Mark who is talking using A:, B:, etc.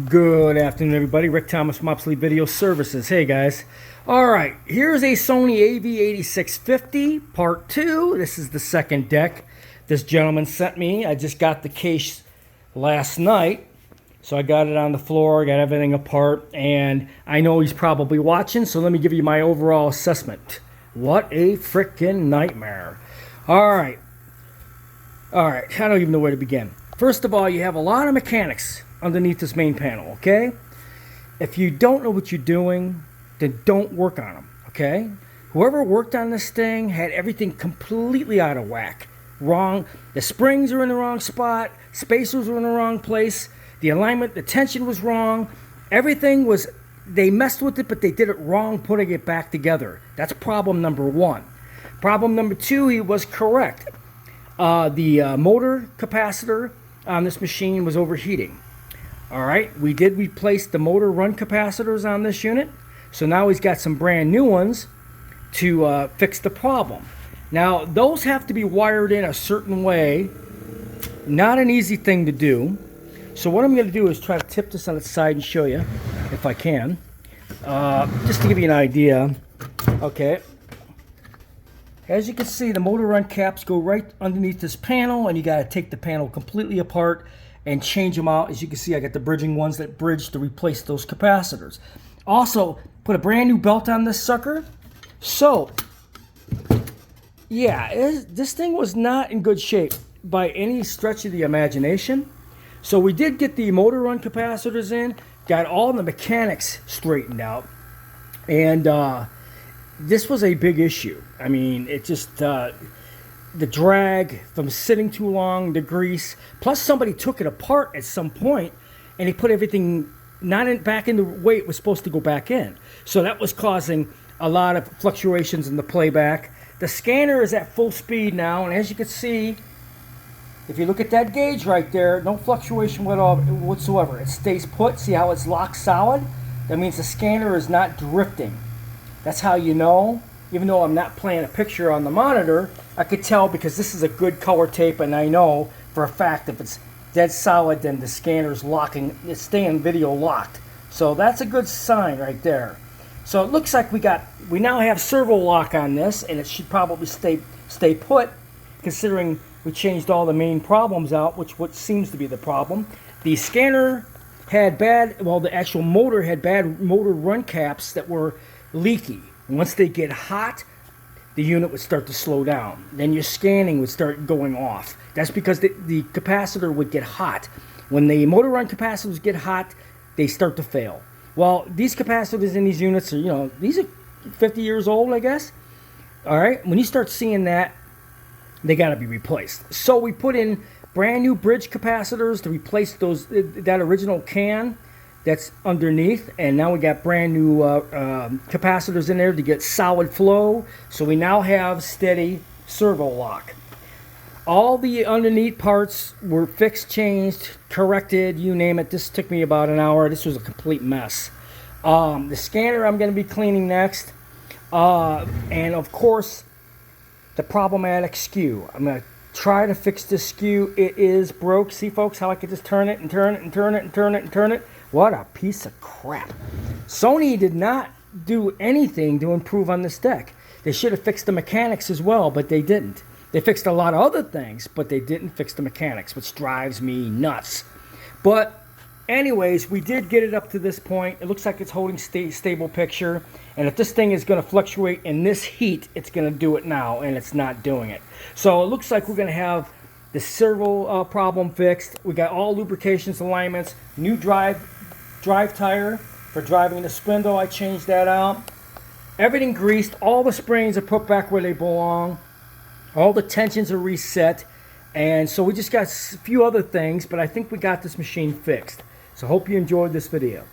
A: Good afternoon, everybody. Rick Thomas from Obsolete Video Services. Hey, guys. All right, here's a Sony av-8650 Part 2. This is the second deck this gentleman sent me. I just got the case last night, so I got it on the floor, got everything apart, and I know he's probably watching, so let me give you my overall assessment. What a freaking nightmare. All right, I don't even know where to begin. First of all, you have a lot of mechanics underneath this main panel, okay? If you don't know what you're doing, then don't work on them, okay? Whoever worked on this thing had everything completely out of whack. Wrong. The springs are in the wrong spot. Spacers were in the wrong place. The alignment, the tension was wrong. Everything was, they messed with it, but they did it wrong putting it back together. That's problem number one. Problem number two, he was correct. The motor capacitor on this machine was overheating. All right, we did replace the motor run capacitors on this unit, so now he's got some brand new ones to fix the problem. Now, those have to be wired in a certain way. Not an easy thing to do. So what I'm going to do is try to tip this on its side and show you, if I can. Just to give you an idea. Okay. As you can see, the motor run caps go right underneath this panel, and you got to take the panel completely apart and change them out. As you can see, I got the bridging ones that bridge to replace those capacitors. Also, put a brand new belt on this sucker. So, yeah, this thing was not in good shape by any stretch of the imagination. So we did get the motor run capacitors in, got all the mechanics straightened out, and this was a big issue. I mean, it just, the drag from sitting too long, the grease, plus somebody took it apart at some point and he put everything back in the way it was supposed to go back in. So that was causing a lot of fluctuations in the playback. The scanner is at full speed now, and as you can see, if you look at that gauge right there, no fluctuation whatsoever. It stays put. See how it's locked solid? That means the scanner is not drifting. That's how you know. Even though I'm not playing a picture on the monitor, I could tell because this is a good color tape, and I know for a fact if it's dead solid, then the scanner's locking, it's staying video locked. So that's a good sign right there. So it looks like we now have servo lock on this, and it should probably stay put, considering we changed all the main problems out, what seems to be the problem. The scanner had the actual motor had bad motor run caps that were leaky. Once they get hot, the unit would start to slow down. Then your scanning would start going off. That's because the capacitor would get hot. When the motor run capacitors get hot, they start to fail. Well, these capacitors in these units are, these are 50 years old, I guess. All right, when you start seeing that, they got to be replaced. So we put in brand new bridge capacitors to replace that original can that's underneath, and now we got brand new capacitors in there to get solid flow. So we now have steady servo lock. All the underneath parts were fixed, changed, corrected, you name it. This took me about an hour. This was a complete mess. The scanner I'm going to be cleaning next, and of course the problematic skew. I'm going to try to fix this skew. It is broke. See, folks, how I could just turn it and turn it and turn it and turn it and turn it. What a piece of crap. Sony did not do anything to improve on this deck. They should have fixed the mechanics as well, but they didn't. They fixed a lot of other things, but they didn't fix the mechanics, which drives me nuts. But anyways, we did get it up to this point. It looks like it's holding stable picture. And if this thing is going to fluctuate in this heat, it's going to do it now, and it's not doing it. So it looks like we're going to have the servo problem fixed. We got all lubrications, alignments, new drive tire for driving the spindle. I changed that out. Everything greased. All the springs are put back where they belong. All the tensions are reset. And so we just got a few other things, but I think we got this machine fixed. So hope you enjoyed this video.